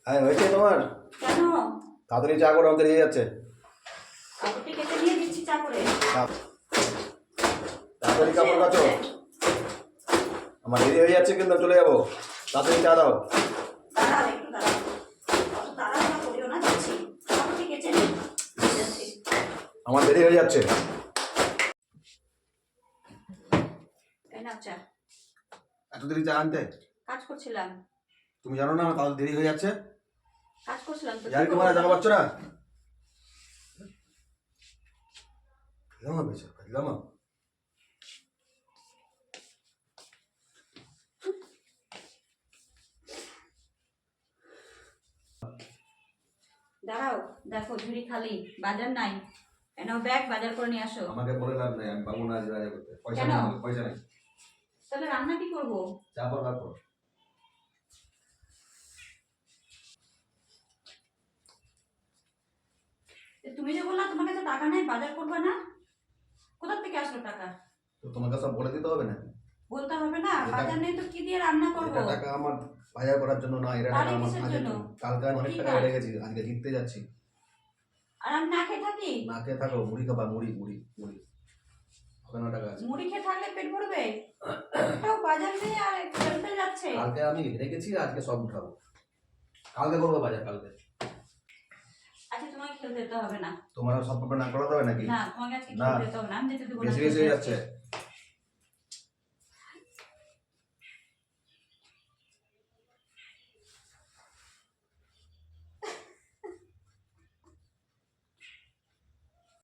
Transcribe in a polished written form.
হ্যাঁ হয়েছে তোমার? কেন? তাড়াতাড়ি চা করো, আমাদের হয়ে যাচ্ছে। কাপড়টি কেটে নিয়ে দিচ্ছি চা করে। তাড়াতাড়ি কাপড় কাচো, আমার দেরি হয়ে যাচ্ছে কিন্তু চলে যাবো। তাড়াতাড়ি চা দাও। দাঁড়াও একটু দাঁড়াও, অত তাড়াহুড়া করিও না, যাচ্ছি। কাপড়টি কেচে নিই, যাচ্ছি। আমার দেরি হয়ে যাচ্ছে। এই নাও চা। এত দেরি চা আনতে? কাজ করছিলাম। তুমি জানো না আমার তাহলে দেরি হয়ে যাচ্ছে? কাজ করছিলাম তো। যাই তোমার জায়গা পাচ্ছ না? খেলাম বেশ খেলাম। দাঁড়াও, দেখো ঝুড়ি খালি, বাজার নাই। এনাও ব্যাগ, বাজার করে নিয়ে আসো। আমাকে বলে লাভ নাই, আমি পাবো না আজ বাজার করতে। পয়সা কেন? নেই, পয়সা নেই। তাহলে রান্না কি করবো? চা পর ভাত করো। তুমি যে বললা তোমার কাছে টাকা নেই, বাজার করবে না, কোথা থেকে আসলো টাকা? তো তোমাকে সব বলে দিতে হবে না? বলতে হবে না? এটা- বাজার নেই তো কি দিয়ে রান্না করবো? এটা টাকা আমার বাজার করার জন্য না, এটা টাকা তাহলে আমার কিসের কাজের জন্য? জন্য। কালকে আমি অনেক কি টাকা কাজ? হেরে গেছি, আজকে জিততে যাচ্ছি। আর আমি না খেয়ে থাকি? না খেয়ে থাকো, মুড়ি খাবা, মুড়ি মুড়ি মুড়ি। ওখানে টাকা আছে। মুড়ি খেয়ে থাকলে পেট ভরবে? একটাও বাজার নেই আর খেলতে যাচ্ছে। কালকে আমি হেরে গেছি, আজকে সব উঠাবো। কালকে করবো বাজার, কালকে। আচ্ছা তোমাকে খেলতে যেতে হবে না। তোমার সব পেপার না করাতে হবে নাকি? না, তোমাকে আজকে না। খেলতে যেতে হবে না, আমি যেতে দেবো না। বেশি বেশি হয়ে যাচ্ছে।